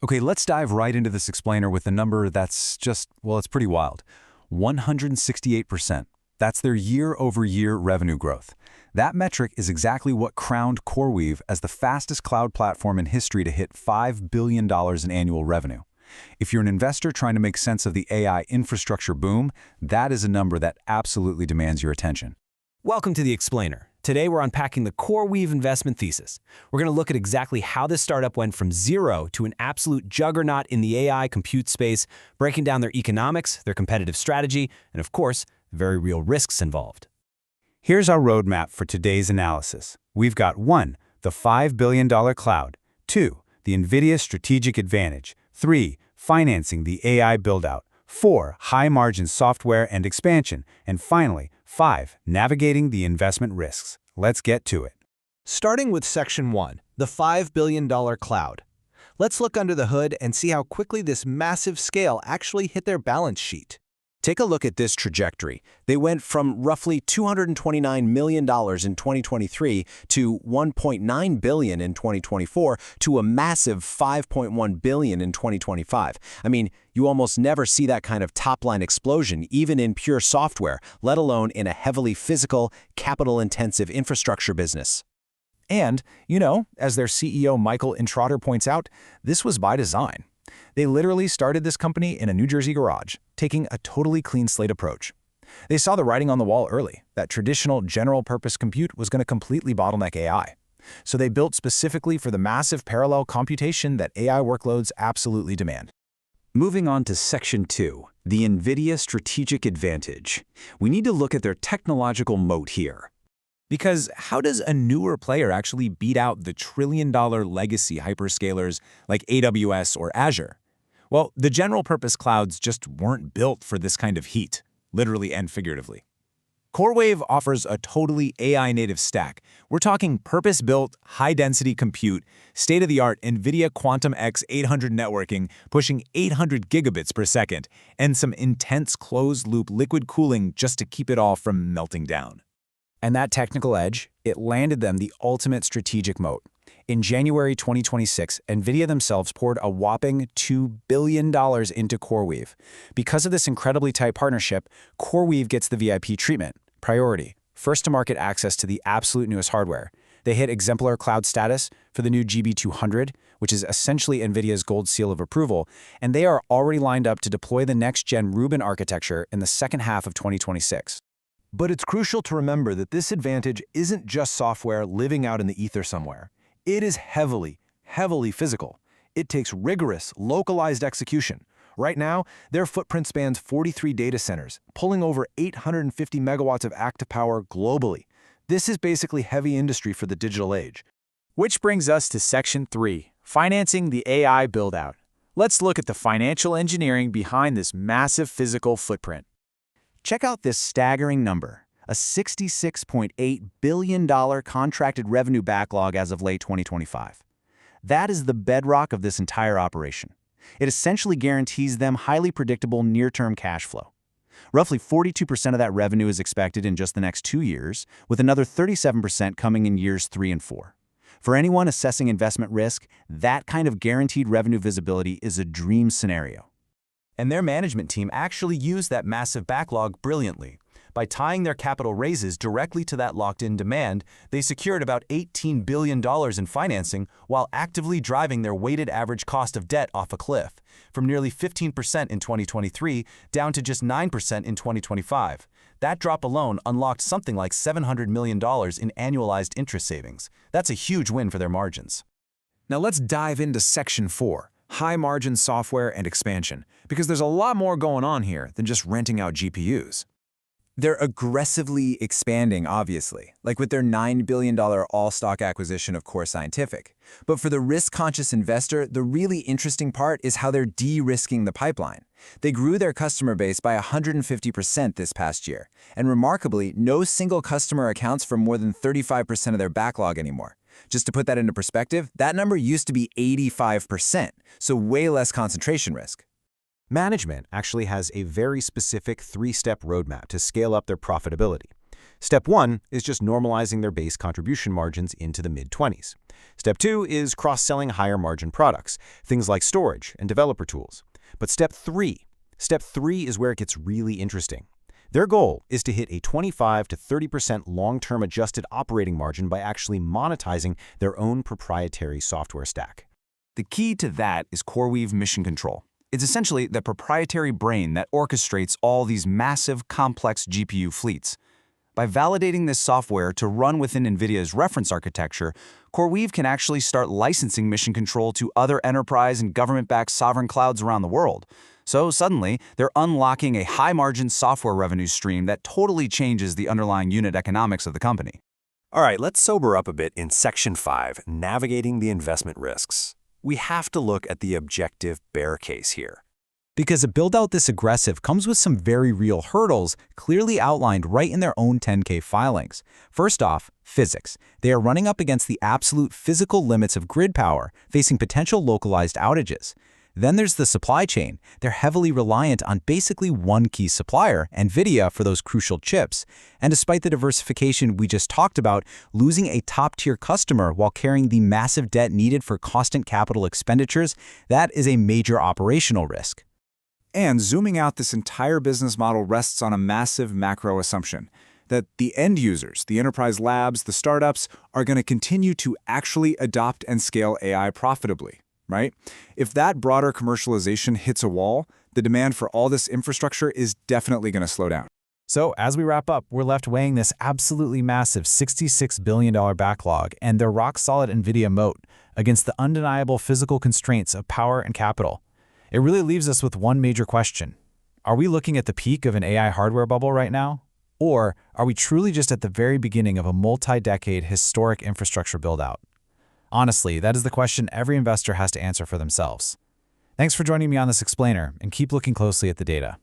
Okay, let's dive right into this explainer with a number that's just, well, it's pretty wild. 168%. That's their year-over-year revenue growth. That metric is exactly what crowned CoreWeave as the fastest cloud platform in history to hit $5 billion in annual revenue. If you're an investor trying to make sense of the AI infrastructure boom, that is a number that absolutely demands your attention. Welcome to The Explainer. Today we're unpacking the CoreWeave investment thesis. We're going to look at exactly how this startup went from zero to an absolute juggernaut in the AI compute space, breaking down their economics, their competitive strategy, and of course, the very real risks involved. Here's our roadmap for today's analysis. We've got 1. The $5 billion cloud. 2. The NVIDIA strategic advantage. 3. Financing the AI buildout. 4. High-margin software and expansion. And finally, 5. Navigating the investment risks. Let's get to it. Starting with Section 1, the $5 billion cloud. Let's look under the hood and see how quickly this massive scale actually hit their balance sheet. Take a look at this trajectory. They went from roughly $229 million in 2023 to $1.9 billion in 2024 to a massive $5.1 billion in 2025. I mean, you almost never see that kind of top-line explosion, even in pure software, let alone in a heavily physical, capital-intensive infrastructure business. And, as their CEO Michael Introtter points out, this was by design. They literally started this company in a New Jersey garage, taking a totally clean slate approach. They saw the writing on the wall early, that traditional general-purpose compute was going to completely bottleneck AI. So they built specifically for the massive parallel computation that AI workloads absolutely demand. Moving on to Section 2, the NVIDIA strategic advantage. We need to look at their technological moat here. Because how does a newer player actually beat out the trillion-dollar legacy hyperscalers like AWS or Azure? Well, the general-purpose clouds just weren't built for this kind of heat, literally and figuratively. CoreWeave offers a totally AI-native stack. We're talking purpose-built, high-density compute, state-of-the-art NVIDIA Quantum X800 networking pushing 800 gigabits per second, and some intense closed-loop liquid cooling just to keep it all from melting down. And that technical edge, it landed them the ultimate strategic moat. In January 2026, NVIDIA themselves poured a whopping $2 billion into CoreWeave. Because of this incredibly tight partnership, CoreWeave gets the VIP treatment, priority, first-to-market access to the absolute newest hardware. They hit exemplar cloud status for the new GB200, which is essentially NVIDIA's gold seal of approval, and they are already lined up to deploy the next-gen Rubin architecture in the second half of 2026. But it's crucial to remember that this advantage isn't just software living out in the ether somewhere. It is heavily, heavily physical. It takes rigorous, localized execution. Right now, their footprint spans 43 data centers, pulling over 850 megawatts of active power globally. This is basically heavy industry for the digital age. Which brings us to Section 3, financing the AI buildout. Let's look at the financial engineering behind this massive physical footprint. Check out this staggering number, a $66.8 billion contracted revenue backlog as of late 2025. That is the bedrock of this entire operation. It essentially guarantees them highly predictable near-term cash flow. Roughly 42% of that revenue is expected in just the next 2 years, with another 37% coming in years 3 and 4. For anyone assessing investment risk, that kind of guaranteed revenue visibility is a dream scenario. And their management team actually used that massive backlog brilliantly. By tying their capital raises directly to that locked-in demand, they secured about $18 billion in financing while actively driving their weighted average cost of debt off a cliff, from nearly 15% in 2023 down to just 9% in 2025. That drop alone unlocked something like $700 million in annualized interest savings. That's a huge win for their margins. Now let's dive into Section 4. High-margin software and expansion, because there's a lot more going on here than just renting out GPUs. They're aggressively expanding, obviously, like with their $9 billion all-stock acquisition of Core Scientific. But for the risk-conscious investor, the really interesting part is how they're de-risking the pipeline. They grew their customer base by 150% this past year, and remarkably, no single customer accounts for more than 35% of their backlog anymore. Just to put that into perspective, that number used to be 85%, so way less concentration risk. Management actually has a very specific 3-step roadmap to scale up their profitability. Step 1 is just normalizing their base contribution margins into the mid-20s. Step 2 is cross-selling higher-margin products, things like storage and developer tools. But Step 3 is where it gets really interesting. Their goal is to hit a 25 to 30% long-term adjusted operating margin by actually monetizing their own proprietary software stack. The key to that is CoreWeave Mission Control. It's essentially the proprietary brain that orchestrates all these massive, complex GPU fleets. By validating this software to run within NVIDIA's reference architecture, CoreWeave can actually start licensing Mission Control to other enterprise and government-backed sovereign clouds around the world. So suddenly, they're unlocking a high-margin software revenue stream that totally changes the underlying unit economics of the company. All right, let's sober up a bit in Section 5, Navigating the Investment Risks. We have to look at the objective bear case here. Because a build-out this aggressive comes with some very real hurdles clearly outlined right in their own 10K filings. First off, physics. They are running up against the absolute physical limits of grid power, facing potential localized outages. Then there's the supply chain. They're heavily reliant on basically one key supplier, NVIDIA, for those crucial chips. And despite the diversification we just talked about, losing a top-tier customer while carrying the massive debt needed for constant capital expenditures, that is a major operational risk. And zooming out, this entire business model rests on a massive macro assumption that the end users, the enterprise labs, the startups, are going to continue to actually adopt and scale AI profitably. Right? If that broader commercialization hits a wall, the demand for all this infrastructure is definitely going to slow down. So as we wrap up, we're left weighing this absolutely massive $66 billion backlog and their rock-solid NVIDIA moat against the undeniable physical constraints of power and capital. It really leaves us with one major question. Are we looking at the peak of an AI hardware bubble right now? Or are we truly just at the very beginning of a multi-decade historic infrastructure build-out? Honestly, that is the question every investor has to answer for themselves. Thanks for joining me on this explainer, and keep looking closely at the data.